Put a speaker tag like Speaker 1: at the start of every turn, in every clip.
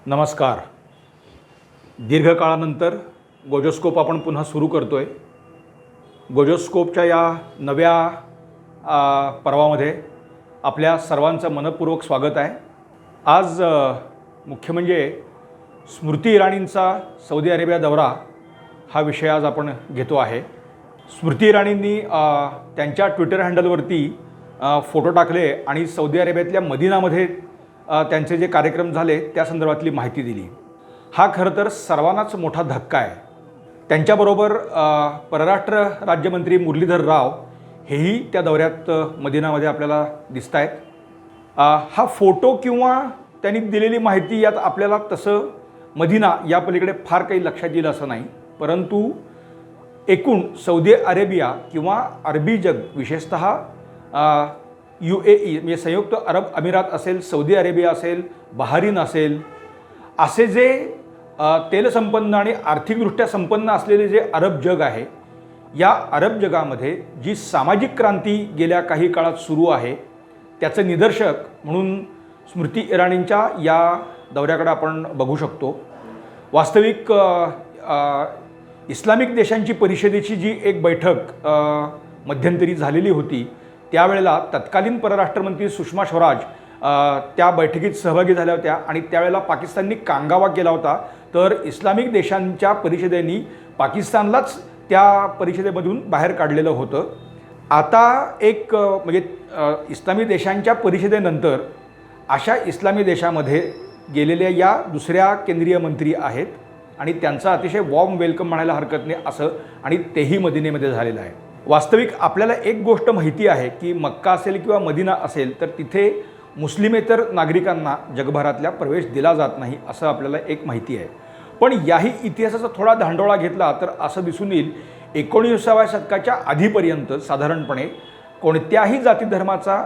Speaker 1: नमस्कार. दीर्घकाळानंतर गोजोस्कोप आपण पुन्हा सुरू करतो आहे. गोजोस्कोपच्या या नव्या पर्वामध्ये आपल्या सर्वांचं मनपूर्वक स्वागत आहे. आज मुख्य म्हणजे स्मृती इराणींचा सौदी अरेबिया दौरा हा विषय आज आपण घेतो आहे. स्मृती इराणींनी त्यांच्या ट्विटर हँडलवरती फोटो टाकले आणि सौदी अरेबियातल्या मदिनामध्ये त्यांचे जे कार्यक्रम झाले त्या संदर्भातली माहिती दिली. हा खरं तर सर्वांनाच मोठा धक्का आहे. त्यांच्याबरोबर परराष्ट्र राज्यमंत्री मुरलीधर राव हेही त्या दौऱ्यात मदिनामध्ये आपल्याला दिसत आहेत. हा फोटो किंवा त्यांनी दिलेली माहिती यात आपल्याला तसं मदिना या पलीकडे फार काही लक्षात येईल असं नाही, परंतु एकूण सौदी अरेबिया किंवा अरबी जग, विशेषतः UAE म्हणजे संयुक्त अरब अमिरात असेल, सौदी अरेबिया असेल, बहारीन असेल, असे जे तेलसंपन्न आणि आर्थिकदृष्ट्या संपन्न असलेले जे अरब जग आहे, या अरब जगामध्ये जी सामाजिक क्रांती गेल्या काही काळात सुरू आहे त्याचं निदर्शक म्हणून स्मृती इराणींच्या या दौऱ्याकडे आपण बघू शकतो. वास्तविक इस्लामिक देशांची परिषदेची जी एक बैठक मध्यंतरी झालेली होती त्यावेळेला तत्कालीन परराष्ट्रमंत्री सुषमा स्वराज त्या बैठकीत सहभागी झाल्या होत्या आणि त्यावेळेला पाकिस्ताननी कांगावा केला होता. तर इस्लामिक देशांच्या परिषदेनी पाकिस्तानलाच त्या परिषदेमधून बाहेर काढलेलं होतं. आता एक म्हणजे इस्लामी देशांच्या परिषदेनंतर अशा इस्लामी देशामध्ये गेलेल्या या दुसऱ्या केंद्रीय मंत्री आहेत आणि त्यांचा अतिशय वॉर्म वेलकम म्हणायला हरकत नाही असं, आणि तेही मदिनेमध्ये झालेलं आहे. वास्तविक आपल्याला एक गोष्ट माहिती आहे की मक्का असेल किंवा मदिना असेल तर तिथे मुस्लिमेतर नागरिकांना जगभरातल्या प्रवेश दिला जात नाही असं आपल्याला एक माहिती आहे. पण याही इतिहासाचा थोडा धांडोळा घेतला तर असं दिसून येईल 19व्या शतकाच्या आधीपर्यंत साधारणपणे कोणत्याही जाती धर्माचा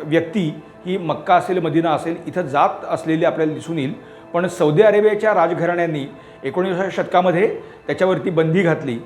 Speaker 1: व्यक्ती ही मक्का असेल मदिना असेल इथं जात असलेली आपल्याला दिसून येईल. पण सौदी अरेबियाच्या राजघराण्यांनी 19व्या शतकामध्ये त्याच्यावरती बंदी घातली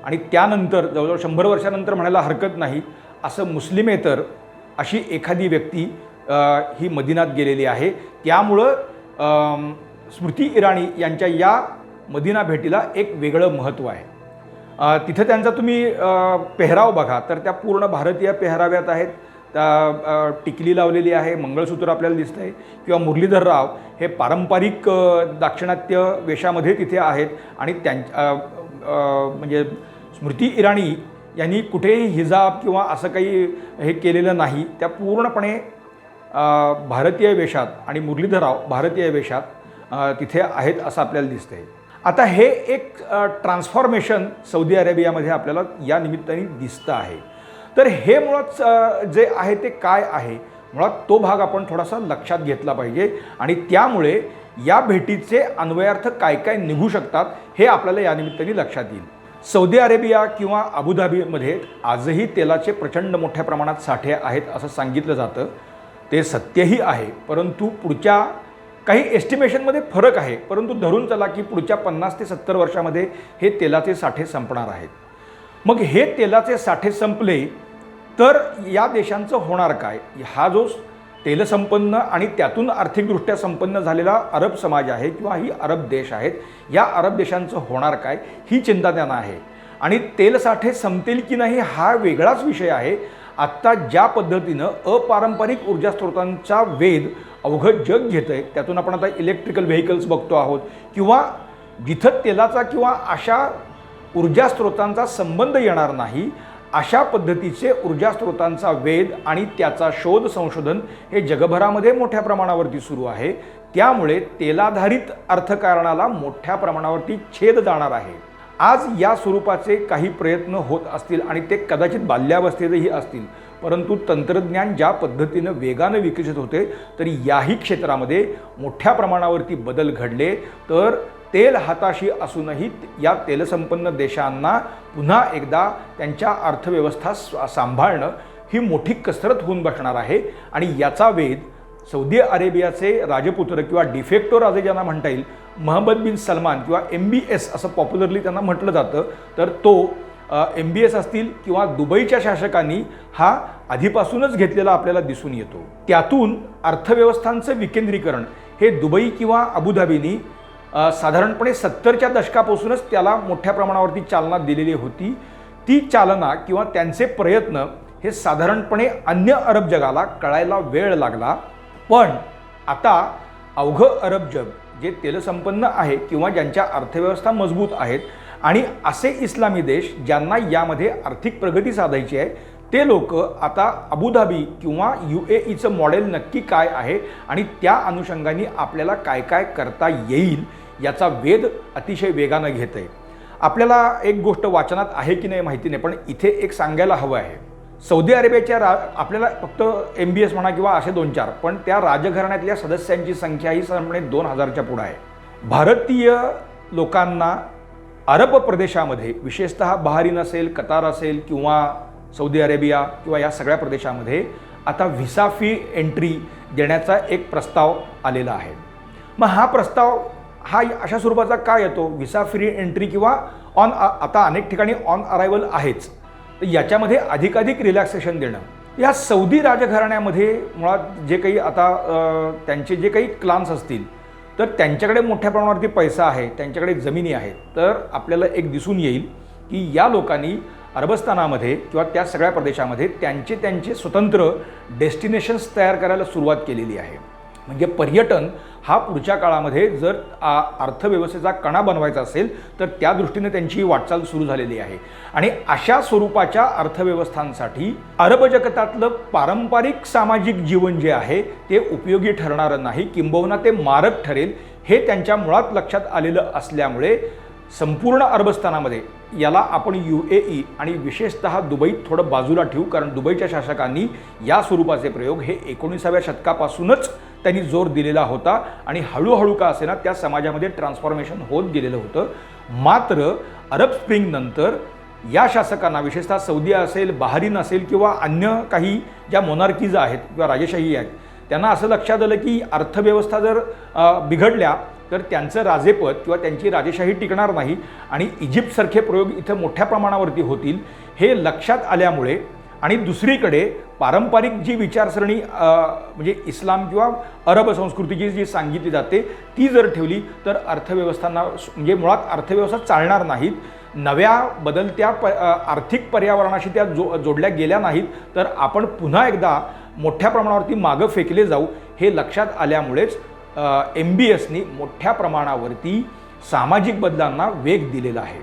Speaker 1: आणि त्यानंतर जवळजवळ 100 वर्षानंतर म्हणायला हरकत नाही असं मुस्लिमेतर अशी एखादी व्यक्ती ही मदिनात गेलेली आहे. त्यामुळं स्मृती इराणी यांच्या या मदिना भेटीला एक वेगळं महत्त्व आहे. तिथं त्यांचा तुम्ही पेहराव बघा तर त्या पूर्ण भारतीय पेहराव्यात आहेत. टिकली लावलेली आहे, मंगळसूत्र आपल्याला दिसतं आहे, किंवा मुरलीधर राव हे पारंपरिक दाक्षिणात्य वेशामध्ये तिथे आहेत आणि म्हणजे स्मृती इराणी यांनी कुठेही हिजाब किंवा असं काही हे केलेलं नाही. त्या पूर्णपणे भारतीय वेशात आणि मुरलीधरराव भारतीय वेशात तिथे आहेत असं आपल्याला दिसतं आहे. आता हे एक ट्रान्सफॉर्मेशन सौदी अरेबियामध्ये आपल्याला या निमित्ताने दिसतं आहे. तर हे मुळात जे आहे ते काय आहे, मुळात तो भाग आपण थोडासा लक्षात घेतला पाहिजे आणि त्यामुळे या भेटीचे अन्वयार्थ काय काय निघू शकतात हे आपल्याला या निमित्ताने लक्षात येईल. सौदी अरेबिया किंवा अबुधाबीमध्ये आजही तेलाचे प्रचंड मोठ्या प्रमाणात साठे आहेत असं सांगितलं जातं. ते सत्यही आहे, परंतु पुढच्या काही एस्टिमेशनमध्ये फरक आहे, परंतु धरून चला की पुढच्या 50 ते 70 वर्षामध्ये हे तेलाचे साठे संपणार आहेत. मग हे तेलाचे साठे संपले तर या देशांचं होणार काय? हा जो तेलसंपन्न आणि त्यातून आर्थिकदृष्ट्या संपन्न झालेला अरब समाज आहे किंवा ही अरब देश आहेत, या अरब देशांचं होणार काय ही चिंता त्यांना आहे. आणि तेलसाठे संपतील की नाही हा वेगळाच विषय आहे. आत्ता ज्या पद्धतीनं अपारंपरिक ऊर्जा स्रोतांचा वेध अवघड जग घेतं आहे, त्यातून आपण आता इलेक्ट्रिकल व्हेकल्स बघतो आहोत, किंवा जिथं तेलाचा किंवा अशा ऊर्जा स्रोतांचा संबंध येणार नाही अशा पद्धतीचे ऊर्जा स्रोतांचा वेध आणि त्याचा शोध संशोधन हे जगभरामध्ये मोठ्या प्रमाणावरती सुरू आहे. त्यामुळे तेलाधारित अर्थकारणाला मोठ्या प्रमाणावरती छेद जाणार आहे. आज या स्वरूपाचे काही प्रयत्न होत असतील आणि ते कदाचित बाल्यावस्थेतही असतील, परंतु तंत्रज्ञान ज्या पद्धतीनं वेगानं विकसित होते तरी याही क्षेत्रामध्ये मोठ्या प्रमाणावरती बदल घडले तर तेल हाताशी असूनही या तेलसंपन्न देशांना पुन्हा एकदा त्यांच्या अर्थव्यवस्था सांभाळणं ही मोठी कसरत होऊन बसणार आहे. आणि याचा वेध सौदी अरेबियाचे राजपुत्र किंवा डिफेक्टो राजे ज्यांना म्हणता येईल, मोहम्मद बिन सलमान किंवा MBS असं पॉप्युलरली त्यांना म्हटलं जातं, तर तो MBS असतील किंवा दुबईच्या शासकांनी हा आधीपासूनच घेतलेला आपल्याला दिसून येतो. त्यातून अर्थव्यवस्थांचं विकेंद्रीकरण हे दुबई किंवा अबुधाबीनी साधारणपणे 70च्या दशकापासूनच त्याला मोठ्या प्रमाणावरती चालना दिलेली होती. ती चालना किंवा त्यांचे प्रयत्न हे साधारणपणे अन्य अरब जगाला कळायला वेळ लागला. पण आता अवघं अरब जग जे तेलसंपन्न आहे किंवा ज्यांच्या अर्थव्यवस्था मजबूत आहेत आणि असे इस्लामी देश ज्यांना यामध्ये आर्थिक प्रगती साधायची आहे, ते लोक आता अबुधाबी किंवा UAEचं मॉडेल नक्की काय आहे आणि त्या अनुषंगाने आपल्याला काय काय करता येईल याचा वेध अतिशय वेगानं घेत आहे. आपल्याला एक गोष्ट वाचनात आहे की नाही माहिती नाही, पण इथे एक सांगायला हवं आहे. सौदी अरेबियाच्या आपल्याला फक्त MBS म्हणा किंवा असे 2-4, पण त्या राजघराण्यातल्या सदस्यांची संख्या ही साधारणपणे 2000च्या पुढे आहे. भारतीय लोकांना अरब प्रदेशामध्ये विशेषतः बहारीन असेल, कतार असेल किंवा सौदी अरेबिया किंवा या सगळ्या प्रदेशामध्ये आता व्हिसा फ्री एंट्री देण्याचा एक प्रस्ताव आलेला आहे. मग हा प्रस्ताव हा अशा स्वरूपाचा का येतो? व्हिसा फ्री एंट्री किंवा आता अनेक ठिकाणी ऑन अरायवल आहेच, तर याच्यामध्ये अधिकाधिक रिलॅक्सेशन देणं. या सौदी राजघराण्यामध्ये मुळात जे काही आता त्यांचे जे काही क्लान्स असतील तर त्यांच्याकडे मोठ्या प्रमाणावरती पैसा आहे, त्यांच्याकडे जमिनी आहेत. तर आपल्याला एक दिसून येईल की या लोकांनी अरबस्थानामध्ये किंवा त्या सगळ्या प्रदेशामध्ये त्यांचे स्वतंत्र डेस्टिनेशन्स तयार करायला सुरुवात केलेली आहे. म्हणजे पर्यटन हा पुढच्या काळामध्ये जर अर्थव्यवस्थेचा कणा बनवायचा असेल तर त्या दृष्टीने त्यांची वाटचाल सुरू झालेली आहे. आणि अशा स्वरूपाच्या अर्थव्यवस्थांसाठी अरब जगतातलं पारंपरिक सामाजिक जीवन जे आहे ते उपयोगी ठरणारं नाही, किंबहुना ते मारक ठरेल हे त्यांच्या मुळात लक्षात आलेलं असल्यामुळे संपूर्ण अरबस्थानामध्ये याला आपण UAE आणि विशेषतः दुबईत थोडं बाजूला ठेवू, कारण दुबईच्या शासकांनी या स्वरूपाचे प्रयोग हे 19व्या शतकापासूनच त्यांनी जोर दिलेला होता आणि हळूहळू का असेना त्या समाजामध्ये ट्रान्सफॉर्मेशन होत गेलेलं होतं. मात्र अरब स्प्रिंग नंतर या शासकांना विशेषतः सौदी असेल, बहारीन असेल किंवा अन्य काही ज्या मोनार्कीज आहेत किंवा राजेशाही आहेत, त्यांना असं लक्षात आलं की अर्थव्यवस्था जर बिघडल्या तर त्यांचं राजेपद किंवा त्यांची राजेशाही टिकणार नाही आणि इजिप्तसारखे प्रयोग इथं मोठ्या प्रमाणावरती होतील हे लक्षात आल्यामुळे आणि दुसरीकडे पारंपरिक जी विचारसरणी म्हणजे इस्लाम किंवा अरब संस्कृतीची जी सांगितली जाते ती जर ठेवली तर अर्थव्यवस्थांना म्हणजे मुळात अर्थव्यवस्था चालणार नाहीत. नव्या बदलत्या आर्थिक पर्यावरणाशी त्या जोडल्या गेल्या नाहीत तर आपण पुन्हा एकदा मोठ्या प्रमाणावरती मागं फेकले जाऊ हे लक्षात आल्यामुळेच MBSनी मोठ्या प्रमाणावरती सामाजिक बदलांना वेग दिलेला आहे.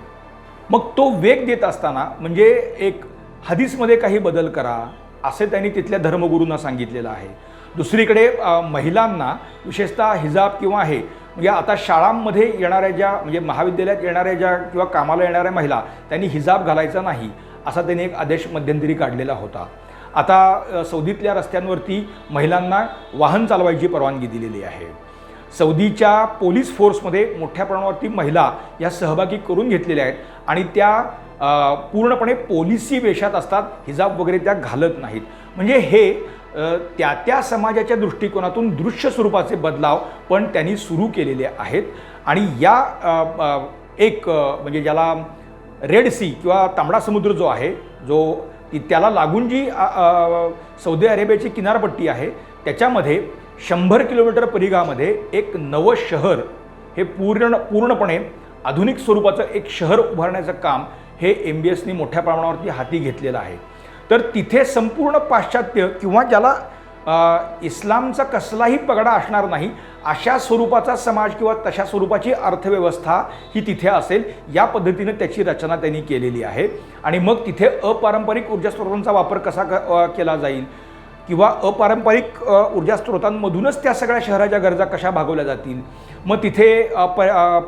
Speaker 1: मग तो वेग देत असताना म्हणजे एक हदीसमध्ये काही बदल करा असे त्यांनी तिथल्या धर्मगुरूंना सांगितलेलं आहे. दुसरीकडे महिलांना विशेषतः हिजाब किंवा हे म्हणजे आता शाळांमध्ये येणाऱ्या ज्या म्हणजे महाविद्यालयात येणाऱ्या ज्या किंवा कामाला येणाऱ्या महिला त्यांनी हिजाब घालायचा नाही असा त्यांनी एक आदेश मध्यंतरी काढलेला होता. आता सौदीतल्या रस्त्यांवरती महिलांना वाहन चालवायची परवानगी दिलेली आहे. सौदीच्या पोलीस फोर्समध्ये मोठ्या प्रमाणावरती महिला या सहभागी करून घेतलेल्या आहेत आणि त्या पूर्णपणे पोलिसी वेशात असतात, हिजाब वगैरे त्या घालत नाहीत. म्हणजे हे त्या समाजाच्या दृष्टिकोनातून दृश्य स्वरूपाचे बदलाव पण त्यांनी सुरू केलेले आहेत. आणि या एक म्हणजे ज्याला रेड सी किंवा तांबडा समुद्र जो आहे जो त्याला लागून जी सौदी अरेबियाची किनारपट्टी आहे त्याच्यामध्ये 100 किलोमीटर परिघामध्ये एक नवं शहर हे पूर्णपणे आधुनिक स्वरूपाचं एक शहर उभारण्याचं काम हे MBSनी मोठ्या प्रमाणावरती हाती घेतलेलं आहे. तर तिथे संपूर्ण पाश्चात्य किंवा ज्याला इस्लामचा कसलाही पगडा असणार नाही अशा स्वरूपाचा समाज किंवा तशा स्वरूपाची अर्थव्यवस्था ही तिथे असेल या पद्धतीने त्याची रचना त्यांनी केलेली आहे. आणि मग तिथे अपारंपरिक ऊर्जा स्रोतांचा वापर कसा केला जाईल किंवा अपारंपरिक ऊर्जा स्रोतांमधूनच त्या सगळ्या शहराच्या गरजा कशा भागवल्या जातील, मग तिथे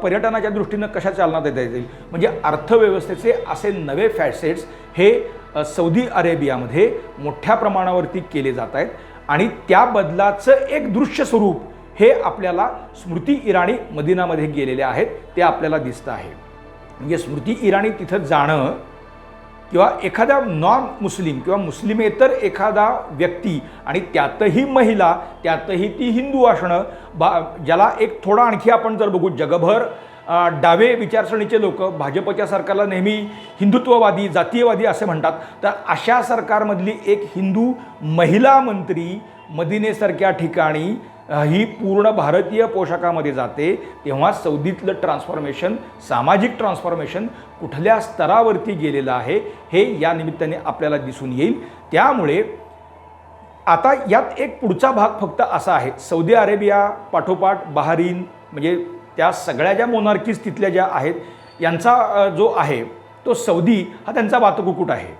Speaker 1: पर्यटनाच्या दृष्टीनं कशा चालना देता येतील, म्हणजे अर्थव्यवस्थेचे असे नवे फॅसेट्स हे सौदी अरेबियामध्ये मोठ्या प्रमाणावरती केले जात आहेत. आणि त्या बदलाचं एक दृश्य स्वरूप हे आपल्याला स्मृती इराणी मदिनामध्ये गेलेले आहेत ते आपल्याला दिसतं आहे. म्हणजे स्मृती इराणी तिथं जाणं किंवा एखादा नॉन मुस्लिम किंवा मुस्लिमेतर एखादा व्यक्ती आणि त्यातही महिला, त्यातही ती हिंदू असणं ज्याला एक थोडा आणखी आपण जर बघू जगभर डावे विचारसरणीचे लोक भाजपच्या सरकारला नेहमी हिंदुत्ववादी जातीयवादी असे म्हणतात, तर अशा सरकारमधली एक हिंदू महिला मंत्री मदिनेसारख्या ठिकाणी ही पूर्ण भारतीय पोशाखामध्ये जाते, तेव्हा सौदीतलं ट्रान्सफॉर्मेशन, सामाजिक ट्रान्सफॉर्मेशन कुठल्या स्तरावरती गेलेलं आहे हे या निमित्ताने आपल्याला दिसून येईल. त्यामुळे आता यात एक पुढचा भाग फक्त असा आहे, सौदी अरेबिया पाठोपाठ बहारीन, म्हणजे त्या सगळ्या ज्या मोनार्कीज तिथल्या ज्या आहेत यांचा जो आहे तो सौदी हा त्यांचा वातकुकूट आहे.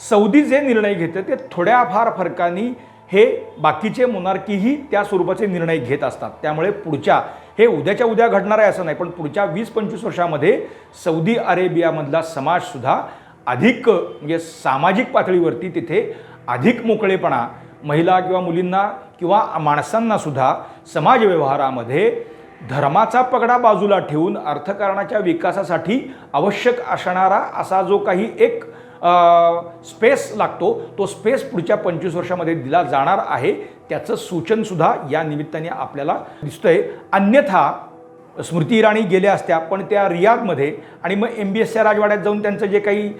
Speaker 1: सौदी जे निर्णय घेते ते थोड्याफार फरकाने हे बाकीचे मोनार्कीही त्या स्वरूपाचे निर्णय घेत असतात. त्यामुळे पुढच्या, हे उद्याच्या उद्या घडणार आहे असं नाही, पण पुढच्या 20-25 वर्षामध्ये सौदी अरेबियामधला समाजसुद्धा अधिक म्हणजे सामाजिक पातळीवरती तिथे अधिक मोकळेपणा महिला किंवा मुलींना किंवा माणसांनासुद्धा समाज व्यवहारामध्ये धर्माचा पगडा बाजूला ठेवून अर्थकारणाच्या विकासासाठी आवश्यक असणारा असा जो काही एक स्पेस लागतो तो स्पेस पुढच्या 25 वर्षामध्ये दिला जाणार आहे. त्याचं सूचनसुद्धा या निमित्ताने आपल्याला दिसतंय. अन्यथा स्मृती इराणी गेल्या असत्या, पण त्या रियादमध्ये आणि मग MBSच्या राजवाड्यात जाऊन त्यांचं जे काही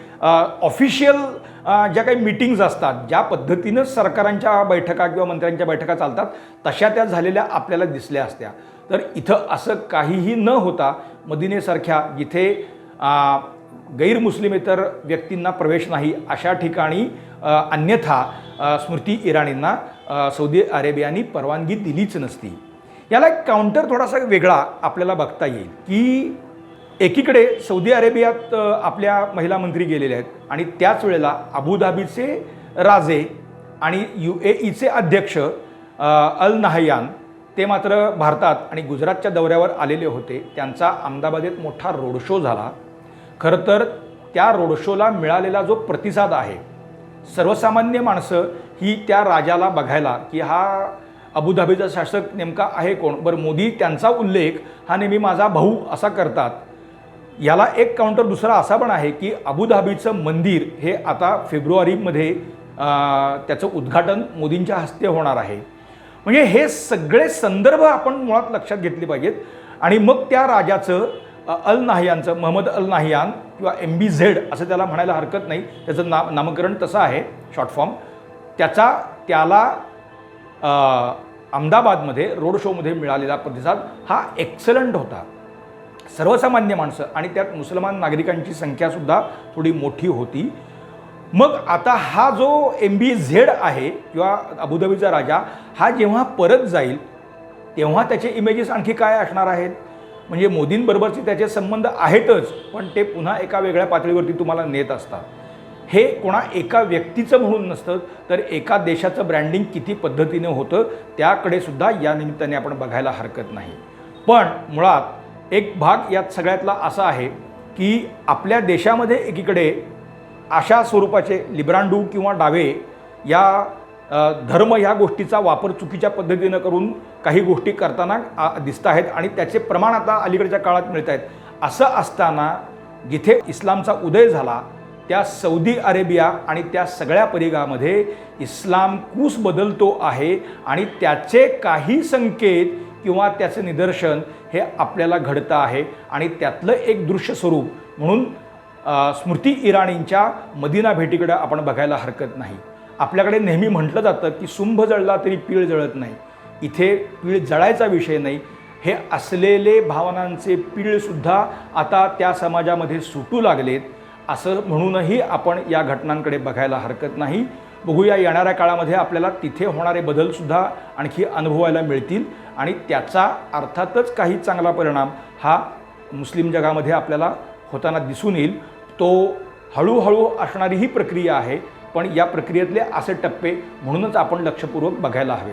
Speaker 1: ऑफिशियल ज्या काही मीटिंग्ज असतात, ज्या पद्धतीनं सरकारांच्या बैठका किंवा मंत्र्यांच्या बैठका चालतात तशा त्या झालेल्या आपल्याला दिसल्या असत्या. तर इथं असं काहीही न होता मदिनेसारख्या जिथे गैरमुस्लिमेतर व्यक्तींना प्रवेश नाही अशा ठिकाणी अन्यथा स्मृती इराणींना सौदी अरेबियाने परवानगी दिलीच नसती. याला एक काउंटर थोडासा वेगळा आपल्याला बघता येईल की एकीकडे सौदी अरेबियात आपल्या महिला मंत्री गेलेल्या आहेत आणि त्याच वेळेला अबुधाबीचे राजे आणि UAEचे अध्यक्ष अल नाहयान ते मात्र भारतात आणि गुजरातच्या दौऱ्यावर आलेले होते. त्यांचा अहमदाबादेत मोठा रोड शो झाला. खरं तर त्या रोड शोला मिळालेला जो प्रतिसाद आहे, सर्वसामान्य माणसं ही त्या राजाला बघायला की हा अबुधाबीचा शासक नेमका आहे कोण, बरं मोदी त्यांचा उल्लेख हा नेहमी माझा भाऊ असा करतात. याला एक काउंटर दुसरा असा पण आहे की अबुधाबीचं मंदिर हे आता फेब्रुवारीमध्ये त्याचं उद्घाटन मोदींच्या हस्ते होणार आहे. म्हणजे हे सगळे संदर्भ आपण मुळात लक्षात घेतले पाहिजेत. आणि मग त्या राजाचं अल नाहयानचं, महम्मद अल नाहयान किंवा MBZ असं त्याला म्हणायला हरकत नाही, त्याचं नामकरण तसं आहे शॉर्ट फॉर्म, त्याला अहमदाबादमध्ये रोड शोमध्ये मिळालेला प्रतिसाद हा एक्सलंट होता. सर्वसामान्य माणसं आणि त्यात मुसलमान नागरिकांची संख्यासुद्धा थोडी मोठी होती. मग आता हा जो MBZ आहे किंवा अबुधाबीचा राजा हा जेव्हा परत जाईल तेव्हा त्याचे इमेजेस आणखी काय असणार आहेत. म्हणजे मोदींबरोबरचे त्याचे संबंध आहेतच, पण ते पुन्हा एका वेगळ्या पातळीवरती तुम्हाला नेत असतात. हे कोणा एका व्यक्तीचं म्हणून नसतं, तर एका देशाचं ब्रँडिंग किती पद्धतीने होतं त्याकडे सुद्धा या निमित्ताने आपण बघायला हरकत नाही. पण मुळात एक भाग यात सगळ्यातला असा आहे की आपल्या देशामध्ये एकीकडे अशा स्वरूपाचे लिब्रांडू किंवा डावे या धर्म ह्या गोष्टीचा वापर चुकीच्या पद्धतीनं करून काही गोष्टी करताना दिसत आहेत आणि त्याचे प्रमाण आता अलीकडच्या काळात मिळत आहेत. असं असताना जिथे इस्लामचा उदय झाला त्या सौदी अरेबिया आणि त्या सगळ्या परिघामध्ये इस्लाम कूस बदलतो आहे आणि त्याचे काही संकेत किंवा त्याचे निदर्शन हे आपल्याला घडतं आहे. आणि त्यातलं एक दृश्य स्वरूप म्हणून स्मृती इराणींच्या मदिना भेटीकडे आपण बघायला हरकत नाही. आपल्याकडे नेहमी म्हटलं जातं की सुंभ जळला तरी पीळ जळत नाही. इथे पीळ जळायचा विषय नाही, हे असलेले भावनांचे पीळसुद्धा आता त्या समाजामध्ये सुटू लागलेत असं म्हणूनही आपण या घटनांकडे बघायला हरकत नाही. बघूया येणाऱ्या काळामध्ये आपल्याला तिथे होणारे बदलसुद्धा आणखी अनुभवायला मिळतील आणि त्याचा अर्थातच काही चांगला परिणाम हा मुस्लिम जगामध्ये आपल्याला होताना दिसून येईल. तो हळूहळू असणारी ही प्रक्रिया आहे, पण या प्रक्रियेतले असे टप्पे म्हणूनच आपण लक्षपूर्वक बघायला हवे.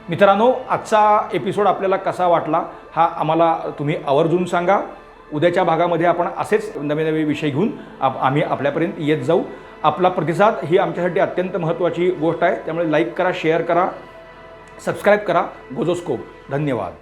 Speaker 1: मित्रांनो, आजचा एपिसोड आपल्याला कसा वाटला हा आम्हाला तुम्ही आवर्जून सांगा. उद्याच्या भागामध्ये आपण असेच नवे नवे विषय घेऊन आम्ही आपल्यापर्यंत येत जाऊ. आपला प्रतिसाद ही आमच्यासाठी अत्यंत महत्त्वाची गोष्ट आहे. त्यामुळे लाईक करा, शेअर करा, सबस्क्राईब करा. गोजोस्कोप. धन्यवाद.